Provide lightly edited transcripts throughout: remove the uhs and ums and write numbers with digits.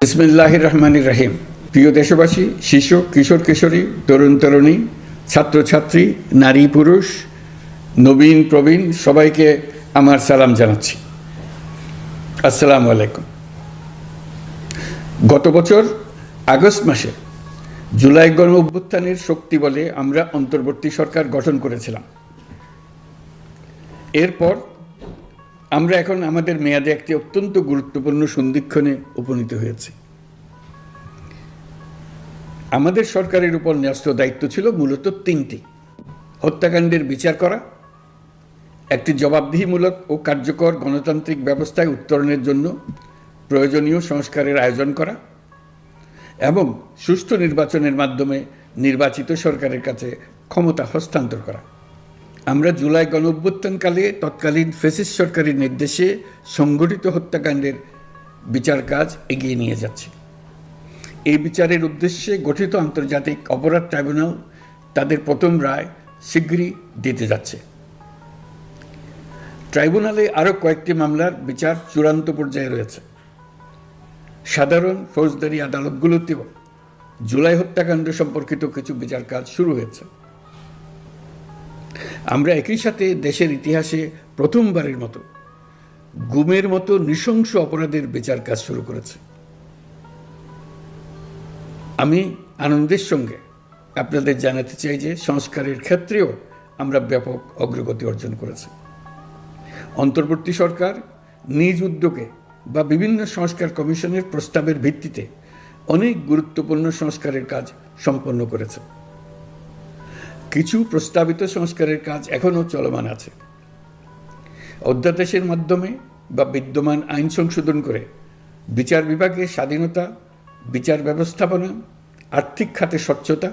বিসমিল্লাহির রহমানির রহিম। প্রিয় দেশবাসী, শিশু, কিশোর কিশোরী, তরুণ তরুণী, ছাত্রছাত্রী, নারী পুরুষ, নবীন প্রবীণ সবাইকে আমার সালাম জানাচ্ছি। আসসালামু আলাইকুম। গত বছর আগস্ট মাসে জুলাই গণ অভ্যুত্থানের শক্তি বলে আমরা অন্তর্বর্তী সরকার গঠন করেছিলাম। এরপর আমরা এখন আমাদের মেয়াদে একটি অত্যন্ত গুরুত্বপূর্ণ সন্ধিক্ষণে উপনীত হয়েছি। আমাদের সরকারের উপর ন্যস্ত দায়িত্ব ছিল মূলত তিনটি: হত্যাকাণ্ডের বিচার করা, একটি জবাবদিহিমূলক ও কার্যকর গণতান্ত্রিক ব্যবস্থায় উত্তরণের জন্য প্রয়োজনীয় সংস্কারের আয়োজন করা এবং সুষ্ঠু নির্বাচনের মাধ্যমে নির্বাচিত সরকারের কাছে ক্ষমতা হস্তান্তর করা। আমরা জুলাই গণ অভ্যুত্থানকালে তৎকালীন ফ্যাসিস্ট সরকারের নির্দেশে সংগঠিত হত্যাকাণ্ডের বিচার কাজ এগিয়ে নিয়ে যাচ্ছি। এই বিচারের উদ্দেশ্যে গঠিত আন্তর্জাতিক অপরাধ ট্রাইব্যুনাল তাদের প্রথম রায় শীঘ্রই দিতে যাচ্ছে। ট্রাইব্যুনালে আরও কয়েকটি মামলার বিচার চূড়ান্ত পর্যায়ে রয়েছে। সাধারণ ফৌজদারি আদালতগুলোতেও জুলাই হত্যাকাণ্ড সম্পর্কিত কিছু বিচার কাজ শুরু হয়েছে। আমরা একই সাথে দেশের ইতিহাসে প্রথমবারের মতো গুমের মতো নৃশংস অপরাধের বিচার কাজ শুরু করেছি। আমি আনন্দের সঙ্গে আপনাদের জানাতে চাই যে সংস্কারের ক্ষেত্রেও আমরা ব্যাপক অগ্রগতি অর্জন করেছি। অন্তর্বর্তী সরকার নিজ উদ্যোগে বা বিভিন্ন সংস্কার কমিশনের প্রস্তাবের ভিত্তিতে অনেক গুরুত্বপূর্ণ সংস্কারের কাজ সম্পন্ন করেছে। কিছু প্রস্তাবিত সংস্কারের কাজ এখনও চলমান আছে। অধ্যাদেশের মাধ্যমে বা বিদ্যমান আইন সংশোধন করে বিচার বিভাগের স্বাধীনতা, বিচার ব্যবস্থাপনা, আর্থিক খাতে স্বচ্ছতা,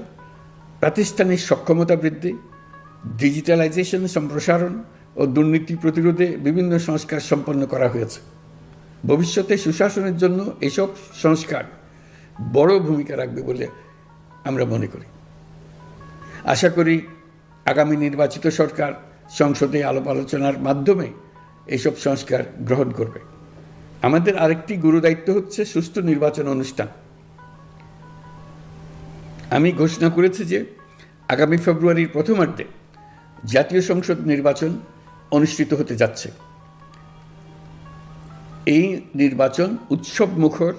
প্রাতিষ্ঠানিক সক্ষমতা বৃদ্ধি, ডিজিটালাইজেশন সম্প্রসারণ ও দুর্নীতি প্রতিরোধে বিভিন্ন সংস্কার সম্পন্ন করা হয়েছে। ভবিষ্যতে সুশাসনের জন্য এসব সংস্কার বড় ভূমিকা রাখবে বলে আমরা মনে করি। আশা করি আগামী নির্বাচিত সরকার সংসদে আলাপ আলোচনার মাধ্যমে এইসব সংস্কার গ্রহণ করবে। আমাদের আরেকটি গুরুদায়িত্ব হচ্ছে সুষ্ঠু নির্বাচন অনুষ্ঠান। আমি ঘোষণা করেছি যে আগামী ফেব্রুয়ারির প্রথমার্ধে জাতীয় সংসদ নির্বাচন অনুষ্ঠিত হতে যাচ্ছে। এই নির্বাচন উৎসবমুখর,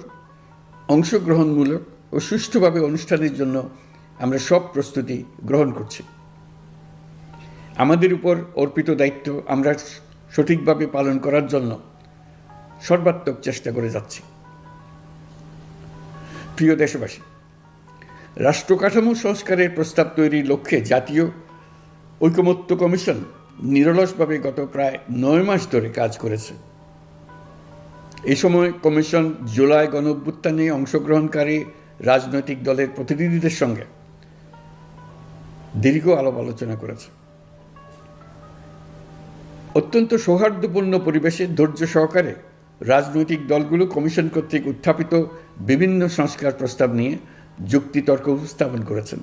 অংশগ্রহণমূলক ও সুষ্ঠুভাবে অনুষ্ঠানের জন্য আমরা সব প্রস্তুতি গ্রহণ করছি। আমাদের উপর অর্পিত দায়িত্ব আমরা সঠিকভাবে পালন করার জন্য সর্বাত্মক চেষ্টা করে যাচ্ছি। প্রিয় দেশবাসী, রাষ্ট্র কাঠামো সংস্কারের প্রস্তাব তৈরির লক্ষ্যে জাতীয় ঐকমত্য কমিশন নিরলসভাবে গত প্রায় 9 মাস ধরে কাজ করেছে। এই সময় কমিশন জুলাই গণ অভ্যুত্থানে অংশগ্রহণকারী রাজনৈতিক দলের প্রতিনিধিদের সঙ্গে দীর্ঘ আলাপ আলোচনা করেছে। অত্যন্ত সৌহার্দ্যপূর্ণ পরিবেশে ধৈর্য সহকারে রাজনৈতিক দলগুলো কমিশন কর্তৃক উত্থাপিত বিভিন্ন সংস্কার প্রস্তাব নিয়ে যুক্তিতর্ক উপস্থাপন করেছেন।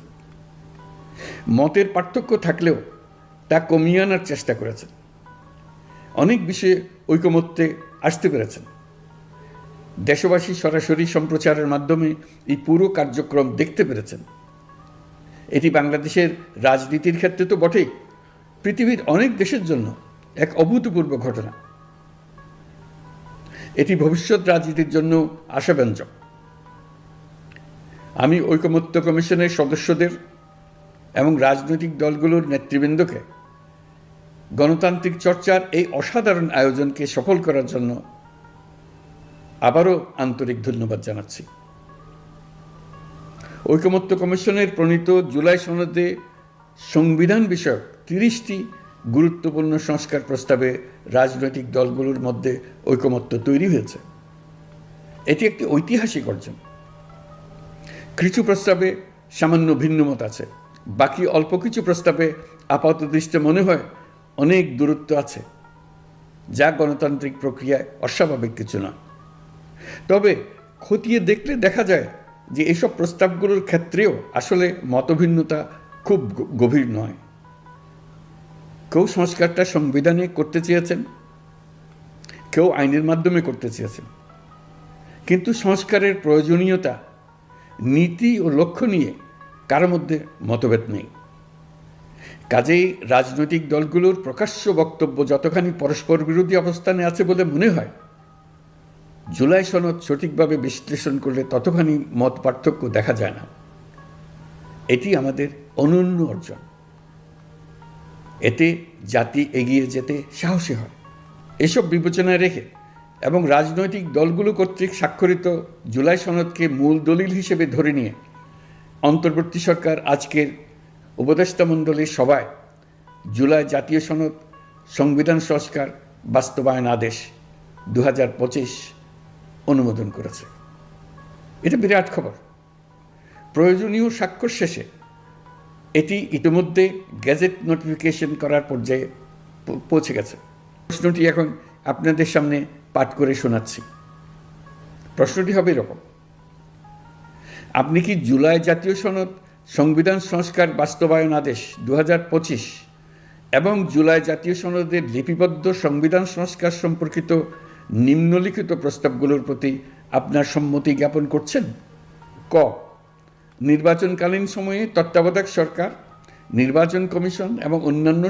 মতের পার্থক্য থাকলেও তা কমিয়ে আনার চেষ্টা করেছেন। অনেক বিষয়ে ঐকমত্যে আসতে পেরেছেন। দেশবাসী সরাসরি সম্প্রচারের মাধ্যমে এই পুরো কার্যক্রম দেখতে পেরেছেন। এটি বাংলাদেশের রাজনীতির ক্ষেত্রে তো বটেই, পৃথিবীর অনেক দেশের জন্য এক অভূতপূর্ব ঘটনা। এটি ভবিষ্যৎ রাজনীতির জন্য আশাব্যঞ্জক। আমি ঐকমত্য কমিশনের সদস্যদের এবং রাজনৈতিক দলগুলোর নেতৃবৃন্দকে গণতান্ত্রিক চর্চার এই অসাধারণ আয়োজনকে সফল করার জন্য আবারও আন্তরিক ধন্যবাদ জানাচ্ছি। ঐকমত্য কমিশনের প্রণীত জুলাই সনদে সংবিধান বিষয়ক 30টি গুরুত্বপূর্ণ সংস্কার প্রস্তাবে রাজনৈতিক দলগুলোর মধ্যে ঐকমত্য তৈরি হয়েছে। এটি একটি ঐতিহাসিক অর্জন। কিছু প্রস্তাবে সামান্য ভিন্নমত আছে, বাকি অল্প কিছু প্রস্তাবে আপাতদৃষ্টে মনে হয় অনেক দূরত্ব আছে, যা গণতান্ত্রিক প্রক্রিয়ায় অস্বাভাবিক কিছু না। তবে খতিয়ে দেখলে দেখা যায় যে এসব প্রস্তাবগুলোর ক্ষেত্রেও আসলে মতভিন্নতা খুব গভীর নয়। কেউ সংস্কারটা সংবিধানে করতে চেয়েছেন, কেউ আইনের মাধ্যমে করতে চেয়েছেন, কিন্তু সংস্কারের প্রয়োজনীয়তা, নীতি ও লক্ষ্য নিয়ে কারো মধ্যে মতভেদ নেই। কাজেই রাজনৈতিক দলগুলোর প্রকাশ্য বক্তব্য যতখানি পরস্পর বিরোধী অবস্থানে আছে বলে মনে হয়, জুলাই সনদ সঠিকভাবে বিশ্লেষণ করলে ততখানি মত পার্থক্য দেখা যায় না। এটি আমাদের অনন্য অর্জন। এতে জাতি এগিয়ে যেতে সাহসী হয়। এসব বিবেচনায় রেখে এবং রাজনৈতিক দলগুলো কর্তৃক স্বাক্ষরিত জুলাই সনদকে মূল দলিল হিসেবে ধরে নিয়ে অন্তর্বর্তী সরকার আজকের উপদেষ্টা মণ্ডলীর সভায় জুলাই জাতীয় সনদ সংবিধান সংস্কার বাস্তবায়ন আদেশ 2025 অনুমোদন করেছে। এটা বিরাট খবর। প্রয়োজনীয় স্বাক্ষর শেষে এটি ইতিমধ্যে গেজেট নোটিফিকেশন করার পর্যায়ে পৌঁছে গেছে। প্রশ্নটি এখন আপনাদের সামনে পাঠ করে শোনাচ্ছি। প্রশ্নটি হবে এরকম: আপনি কি জুলাই জাতীয় সনদ সংবিধান সংস্কার বাস্তবায়ন আদেশ 2025 এবং জুলাই জাতীয় সনদের লিপিবদ্ধ সংবিধান সংস্কার সম্পর্কিত নিম্নলিখিত প্রস্তাবগুলোর প্রতি আপনার সম্মতি জ্ঞাপন করছেন? ক, নির্বাচনকালীন সময়ে তত্ত্বাবধায়ক সরকার, নির্বাচন কমিশন এবং অন্যান্য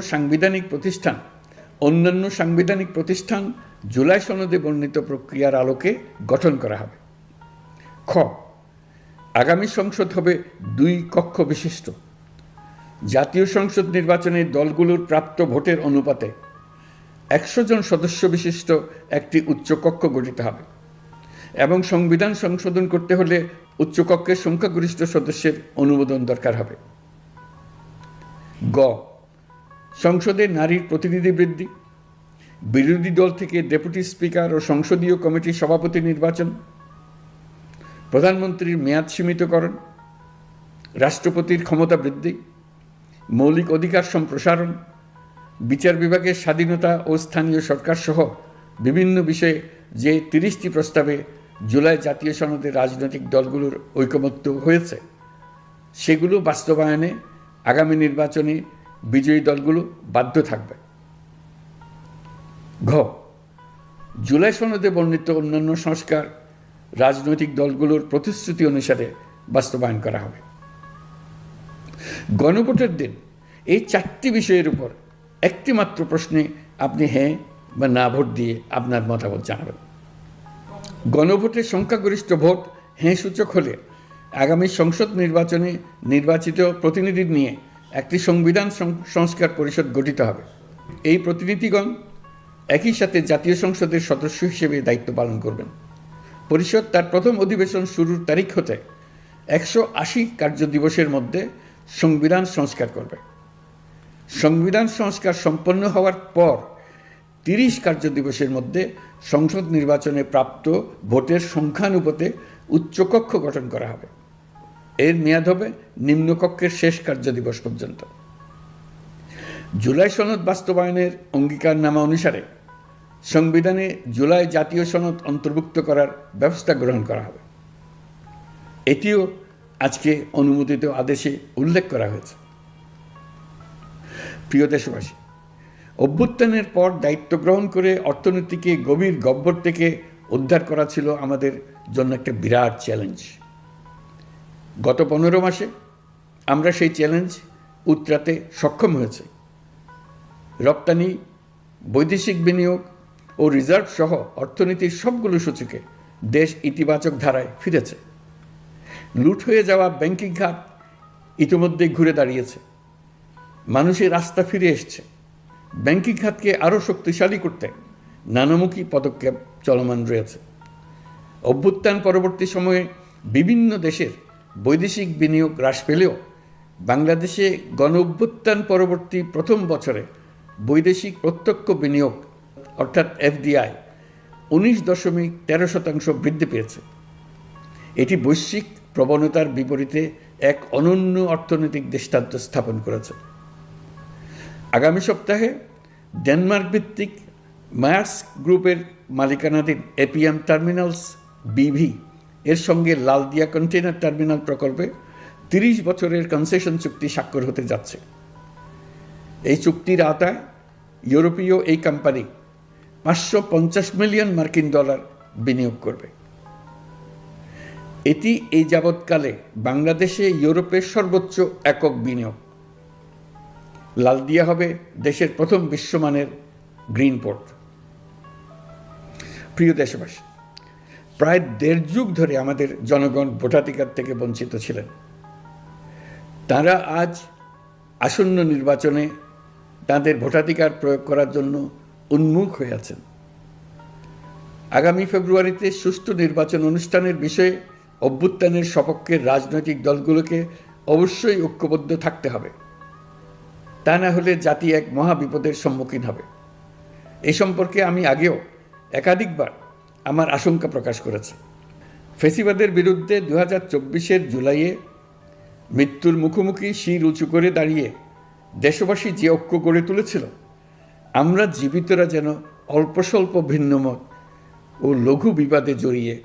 সাংবিধানিক প্রতিষ্ঠান জুলাই সনদে বর্ণিত প্রক্রিয়ার আলোকে গঠন করা হবে। খ, আগামী সংসদ হবে 2 কক্ষ বিশিষ্ট। জাতীয় সংসদ নির্বাচনে দলগুলোর প্রাপ্ত ভোটের অনুপাতে 100 জন সদস্য বিশিষ্ট একটি উচ্চকক্ষ গঠিত হবে এবং সংবিধান সংশোধন করতে হলে উচ্চকক্ষের সংখ্যাগরিষ্ঠ সদস্যের অনুমোদন দরকার হবে। গ, সংসদে নারীর প্রতিনিধি বৃদ্ধি, বিরোধী দল থেকে ডেপুটি স্পিকার ও সংসদীয় কমিটির সভাপতি নির্বাচন, প্রধানমন্ত্রীর মেয়াদ সীমিতকরণ, রাষ্ট্রপতির ক্ষমতা বৃদ্ধি, মৌলিক অধিকার সম্প্রসারণ, বিচার বিভাগের স্বাধীনতা ও স্থানীয় সরকার সহ বিভিন্ন বিষয়ে যে 30টি প্রস্তাবে জুলাই জাতীয় সনদে রাজনৈতিক দলগুলোর ঐকমত্য হয়েছে, সেগুলো বাস্তবায়নে আগামী নির্বাচনে বিজয়ী দলগুলো বাধ্য থাকবে। ঘ, জুলাই সনদে বর্ণিত অন্যান্য সংস্কার রাজনৈতিক দলগুলোর প্রতিশ্রুতি অনুসারে বাস্তবায়ন করা হবে। গণভোটের দিন এই 4টি বিষয়ের উপর একটি মাত্র প্রশ্নে আপনি হ্যাঁ বা না ভোট দিয়ে আপনার মতামত জানাবেন। গণভোটের সংখ্যাগরিষ্ঠ ভোট হ্যাঁ সূচক হলে আগামী সংসদ নির্বাচনে নির্বাচিত প্রতিনিধি নিয়ে একটি সংবিধান সংস্কার পরিষদ গঠিত হবে। এই প্রতিনিধিগণ একই সাথে জাতীয় সংসদের সদস্য হিসেবে দায়িত্ব পালন করবেন। পরিষদ তার প্রথম অধিবেশন শুরুর তারিখ হতে 180 কার্যদিবসের মধ্যে সংবিধান সংস্কার করবে। সংবিধান সংস্কার সম্পন্ন হওয়ার পর 30 কার্যদিবসের মধ্যে সংসদ নির্বাচনে প্রাপ্ত ভোটের সংখ্যানুপাতে উচ্চকক্ষ গঠন করা হবে। এর মেয়াদ হবে নিম্নকক্ষের শেষ কার্যদিবস পর্যন্ত। জুলাই সনদ বাস্তবায়নের অঙ্গীকারনামা অনুসারে সংবিধানে জুলাই জাতীয় সনদ অন্তর্ভুক্ত করার ব্যবস্থা গ্রহণ করা হবে। এটিও আজকে অনুমোদিত আদেশে উল্লেখ করা হয়েছে। প্রিয় দেশবাসী, অভ্যুত্থানের পর দায়িত্ব গ্রহণ করে অর্থনীতিকে গভীর গহ্বর থেকে উদ্ধার করা ছিল আমাদের জন্য একটা বিরাট চ্যালেঞ্জ। গত 15 মাসে আমরা সেই চ্যালেঞ্জ উতরাতে সক্ষম হয়েছে। রপ্তানি, বৈদেশিক বিনিয়োগ ও রিজার্ভ সহ অর্থনীতির সবগুলো সূচকে দেশ ইতিবাচক ধারায় ফিরেছে। লুট হয়ে যাওয়া ব্যাংকিং খাত ইতিমধ্যে ঘুরে দাঁড়িয়েছে। মানুষের আস্থা ফিরে এসছে। ব্যাংকিং খাতকে আরও শক্তিশালী করতে নানামুখী পদক্ষেপ চলমান রয়েছে। অভ্যুত্থান পরবর্তী সময়ে বিভিন্ন দেশের বৈদেশিক বিনিয়োগ হ্রাস পেলেও বাংলাদেশে গণ অভ্যুত্থান পরবর্তী প্রথম বছরে বৈদেশিক প্রত্যক্ষ বিনিয়োগ অর্থাৎ FDI 19.13% বৃদ্ধি পেয়েছে। এটি বৈশ্বিক প্রবণতার বিপরীতে এক অনন্য অর্থনৈতিক দৃষ্টান্ত স্থাপন করেছে। আগামী সপ্তাহে ডেনমার্ক ভিত্তিক মায়ার্স গ্রুপের মালিকানাধীন APM টার্মিনালস BV এর সঙ্গে লালদিয়া কন্টেইনার টার্মিনাল প্রকল্পে 30 বছরের কনসেশন চুক্তি স্বাক্ষর হতে যাচ্ছে। এই চুক্তির আওতায় ইউরোপীয় এই কোম্পানি $550 মিলিয়ন বিনিয়োগ করবে। এটি এই যাবৎকালে বাংলাদেশে ইউরোপের সর্বোচ্চ একক বিনিয়োগ। লালদিয়া হবে দেশের প্রথম বিশ্বমানের গ্রিন পোর্ট। প্রিয় দেশবাসী, প্রায় ১.৫ যুগ ধরে আমাদের জনগণ ভোটাধিকার থেকে বঞ্চিত ছিলেন। তারা আজ আসন্ন নির্বাচনে তাদের ভোটাধিকার প্রয়োগ করার জন্য উন্মুখ হয়ে আছেন। আগামী ফেব্রুয়ারিতে সুষ্ঠু নির্বাচন অনুষ্ঠানের বিষয়ে অভ্যুত্থানের সপক্ষের রাজনৈতিক দলগুলোকে অবশ্যই ঐক্যবদ্ধ থাকতে হবে। তা না হলে জাতি এক মহা বিপদের সম্মুখীন হবে। এ সম্পর্কে আমি আগেও একাধিকবার আমার আশঙ্কা প্রকাশ করেছি। ফ্যাসিবাদের বিরুদ্ধে 2024-এর জুলাইয়ে মৃত্যুর মুখোমুখি শির উঁচু করে দাঁড়িয়ে দেশবাসী যে ঐক্য গড়ে তুলেছিল, আমরা জীবিতরা যেন অল্প স্বল্প ভিন্নমত ও লঘু বিবাদে জড়িয়ে